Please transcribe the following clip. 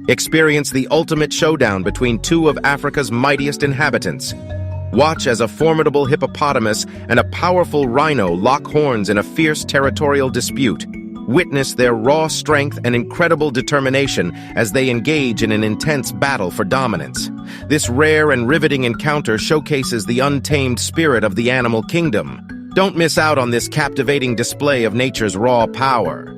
Experience the ultimate showdown between two of Africa's mightiest inhabitants. Watch as a formidable hippopotamus and a powerful rhino lock horns in a fierce territorial dispute. Witness their raw strength and incredible determination as they engage in an intense battle for dominance. This rare and riveting encounter showcases the untamed spirit of the animal kingdom. Don't miss out on this captivating display of nature's raw power.